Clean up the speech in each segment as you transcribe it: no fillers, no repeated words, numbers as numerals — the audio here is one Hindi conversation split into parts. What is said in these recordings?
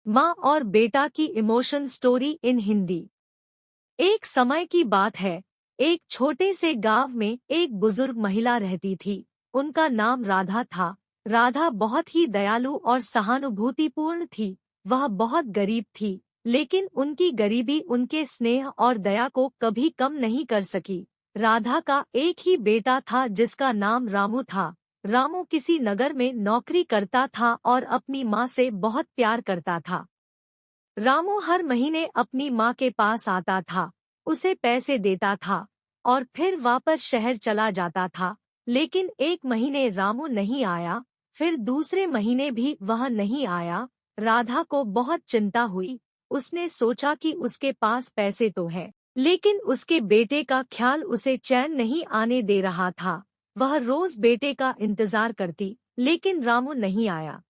माँ और बेटा की इमोशन स्टोरी इन हिंदी। एक समय की बात है। एक छोटे से गांव में एक बुजुर्ग महिला रहती थी। उनका नाम राधा था। राधा बहुत ही दयालु और सहानुभूतिपूर्ण थी। वह बहुत गरीब थी, लेकिन उनकी गरीबी उनके स्नेह और दया को कभी कम नहीं कर सकी। राधा का एक ही बेटा था जिसका नाम रामू था। रामू किसी नगर में नौकरी करता था और अपनी माँ से बहुत प्यार करता था। रामू हर महीने अपनी माँ के पास आता था, उसे पैसे देता था और फिर वापस शहर चला जाता था। लेकिन एक महीने रामू नहीं आया, फिर दूसरे महीने भी वह नहीं आया। राधा को बहुत चिंता हुई। उसने सोचा कि उसके पास पैसे तो है, लेकिन उसके बेटे का ख्याल उसे चैन नहीं आने दे रहा था। वह रोज बेटे का इंतजार करती, लेकिन रामू नहीं आया।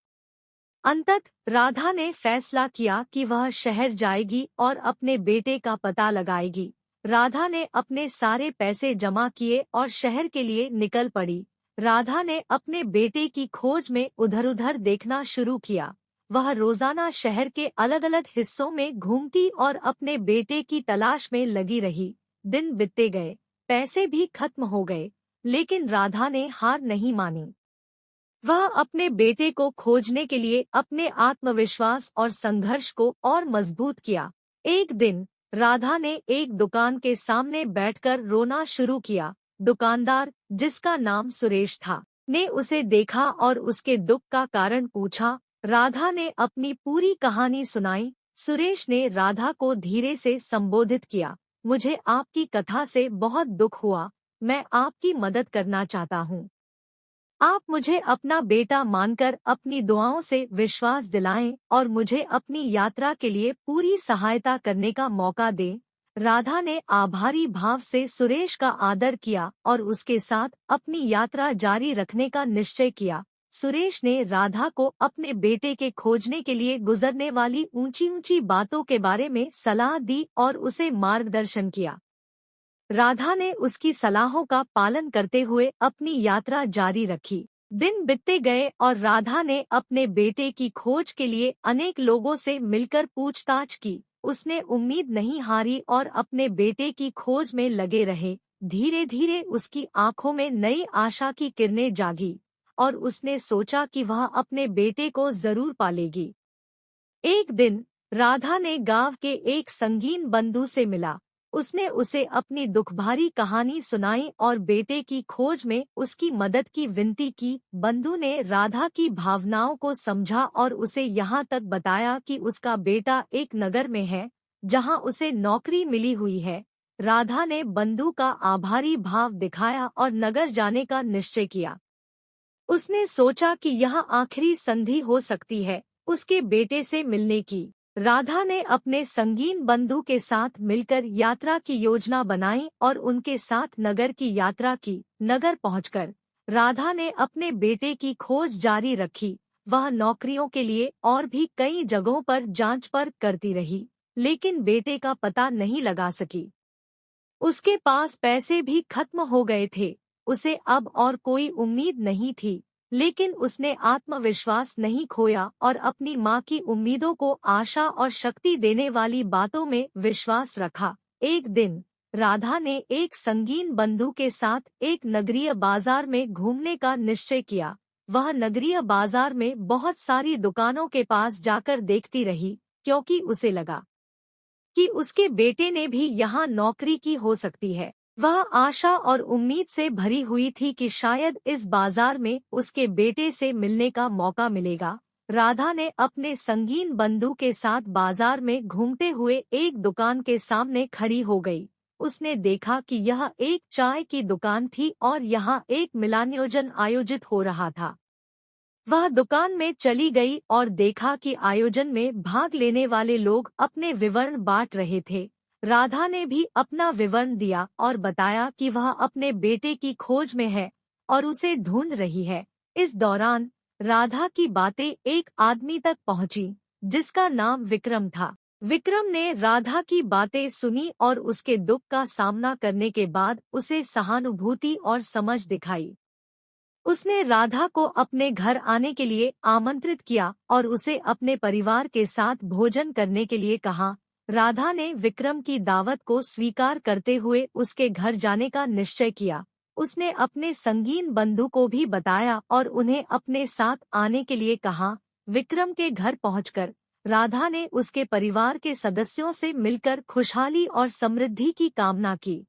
अंततः राधा ने फैसला किया कि वह शहर जाएगी और अपने बेटे का पता लगाएगी। राधा ने अपने सारे पैसे जमा किए और शहर के लिए निकल पड़ी। राधा ने अपने बेटे की खोज में उधर-उधर देखना शुरू किया। वह रोजाना शहर के अलग-अलग हिस्सों में घूमती और अपने बेटे की तलाश में लगी रही। दिन बीतते गए, पैसे भी खत्म हो गए, लेकिन राधा ने हार नहीं मानी। वह अपने बेटे को खोजने के लिए अपने आत्मविश्वास और संघर्ष को और मजबूत किया। एक दिन राधा ने एक दुकान के सामने बैठकर रोना शुरू किया। दुकानदार, जिसका नाम सुरेश था, ने उसे देखा और उसके दुख का कारण पूछा। राधा ने अपनी पूरी कहानी सुनाई। सुरेश ने राधा को धीरे से संबोधित किया। मुझे आपकी कथा से बहुत दुख हुआ। मैं आपकी मदद करना चाहता हूँ। आप मुझे अपना बेटा मानकर अपनी दुआओं से विश्वास दिलाएं और मुझे अपनी यात्रा के लिए पूरी सहायता करने का मौका दें। राधा ने आभारी भाव से सुरेश का आदर किया और उसके साथ अपनी यात्रा जारी रखने का निश्चय किया। सुरेश ने राधा को अपने बेटे के खोजने के लिए गुजरने वाली ऊंची ऊंची बातों के बारे में सलाह दी और उसे मार्गदर्शन किया। राधा ने उसकी सलाहों का पालन करते हुए अपनी यात्रा जारी रखी। दिन बीतते गए और राधा ने अपने बेटे की खोज के लिए अनेक लोगों से मिलकर पूछताछ की। उसने उम्मीद नहीं हारी और अपने बेटे की खोज में लगे रहे। धीरे धीरे उसकी आंखों में नई आशा की किरणें जागी और उसने सोचा कि वह अपने बेटे को जरूर पालेगी। एक दिन राधा ने गांव के एक संगीन बंधु से मिला। उसने उसे अपनी दुखभारी कहानी सुनाई और बेटे की खोज में उसकी मदद की विनती की। बंधु ने राधा की भावनाओं को समझा और उसे यहाँ तक बताया कि उसका बेटा एक नगर में है, जहाँ उसे नौकरी मिली हुई है। राधा ने बंधु का आभारी भाव दिखाया और नगर जाने का निश्चय किया। उसने सोचा कि यह आखिरी संधि हो सकती है उसके बेटे से मिलने की। राधा ने अपने संगीन बंधु के साथ मिलकर यात्रा की योजना बनाई और उनके साथ नगर की यात्रा की। नगर पहुंचकर राधा ने अपने बेटे की खोज जारी रखी। वह नौकरियों के लिए और भी कई जगहों पर जांच परख करती रही, लेकिन बेटे का पता नहीं लगा सकी। उसके पास पैसे भी खत्म हो गए थे। उसे अब और कोई उम्मीद नहीं थी, लेकिन उसने आत्मविश्वास नहीं खोया और अपनी माँ की उम्मीदों को आशा और शक्ति देने वाली बातों में विश्वास रखा। एक दिन राधा ने एक संगीन बंधु के साथ एक नगरीय बाजार में घूमने का निश्चय किया। वह नगरीय बाजार में बहुत सारी दुकानों के पास जाकर देखती रही, क्योंकि उसे लगा कि उसके बेटे ने भी यहाँ नौकरी की हो सकती है। वह आशा और उम्मीद से भरी हुई थी कि शायद इस बाजार में उसके बेटे से मिलने का मौका मिलेगा। राधा ने अपने संगीन बंधु के साथ बाजार में घूमते हुए एक दुकान के सामने खड़ी हो गई। उसने देखा कि यह एक चाय की दुकान थी और यहाँ एक मिलानियोजन आयोजित हो रहा था। वह दुकान में चली गई और देखा कि आयोजन में भाग लेने वाले लोग अपने विवरण बांट रहे थे। राधा ने भी अपना विवरण दिया और बताया कि वह अपने बेटे की खोज में है और उसे ढूंढ रही है। इस दौरान राधा की बातें एक आदमी तक पहुंची, जिसका नाम विक्रम था। विक्रम ने राधा की बातें सुनी और उसके दुख का सामना करने के बाद उसे सहानुभूति और समझ दिखाई। उसने राधा को अपने घर आने के लिए आमंत्रित किया और उसे अपने परिवार के साथ भोजन करने के लिए कहा। राधा ने विक्रम की दावत को स्वीकार करते हुए उसके घर जाने का निश्चय किया। उसने अपने संगीन बंधु को भी बताया और उन्हें अपने साथ आने के लिए कहा। विक्रम के घर पहुंचकर राधा ने उसके परिवार के सदस्यों से मिलकर खुशहाली और समृद्धि की कामना की।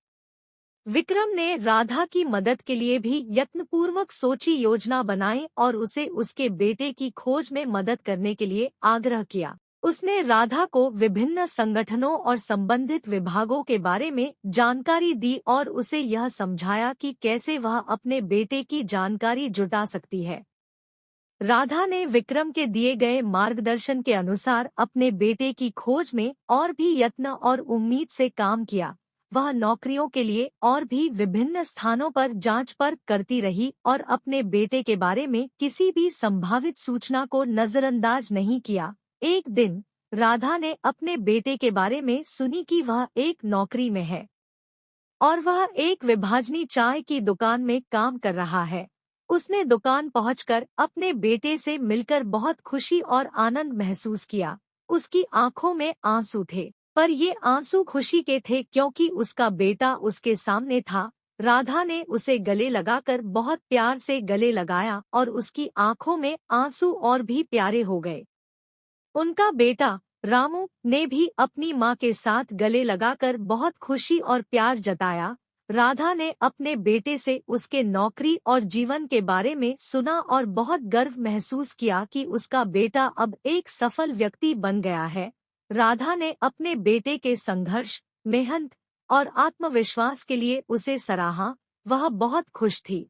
विक्रम ने राधा की मदद के लिए भी यत्नपूर्वक सोची योजना बनाई और उसे उसके बेटे की खोज में मदद करने के लिए आग्रह किया। उसने राधा को विभिन्न संगठनों और संबंधित विभागों के बारे में जानकारी दी और उसे यह समझाया कि कैसे वह अपने बेटे की जानकारी जुटा सकती है। राधा ने विक्रम के दिए गए मार्गदर्शन के अनुसार अपने बेटे की खोज में और भी यत्न और उम्मीद से काम किया। वह नौकरियों के लिए और भी विभिन्न स्थानों पर जांच परख करती रही और अपने बेटे के बारे में किसी भी संभावित सूचना को नजरअंदाज नहीं किया। एक दिन राधा ने अपने बेटे के बारे में सुनी कि वह एक नौकरी में है और वह एक विभाजनी चाय की दुकान में काम कर रहा है। उसने दुकान पहुंचकर अपने बेटे से मिलकर बहुत खुशी और आनंद महसूस किया। उसकी आंखों में आंसू थे, पर ये आंसू खुशी के थे क्योंकि उसका बेटा उसके सामने था। राधा ने उसे गले लगाकर बहुत प्यार से गले लगाया और उसकी आंखों में आंसू और भी प्यारे हो गए। उनका बेटा रामू ने भी अपनी मां के साथ गले लगाकर बहुत खुशी और प्यार जताया। राधा ने अपने बेटे से उसके नौकरी और जीवन के बारे में सुना और बहुत गर्व महसूस किया कि उसका बेटा अब एक सफल व्यक्ति बन गया है। राधा ने अपने बेटे के संघर्ष, मेहनत और आत्मविश्वास के लिए उसे सराहा। वह बहुत खुश थी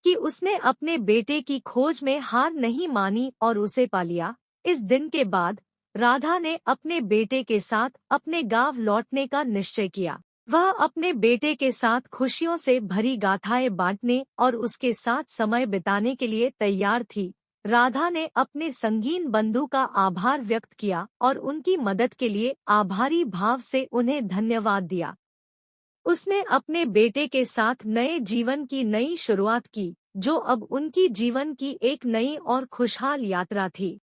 कि उसने अपने बेटे की खोज में हार नहीं मानी और उसे पा लिया। इस दिन के बाद राधा ने अपने बेटे के साथ अपने गांव लौटने का निश्चय किया। वह अपने बेटे के साथ खुशियों से भरी गाथाएं बांटने और उसके साथ समय बिताने के लिए तैयार थी। राधा ने अपने संगीन बंधु का आभार व्यक्त किया और उनकी मदद के लिए आभारी भाव से उन्हें धन्यवाद दिया। उसने अपने बेटे के साथ नए जीवन की नई शुरुआत की, जो अब उनकी जीवन की एक नई और खुशहाल यात्रा थी।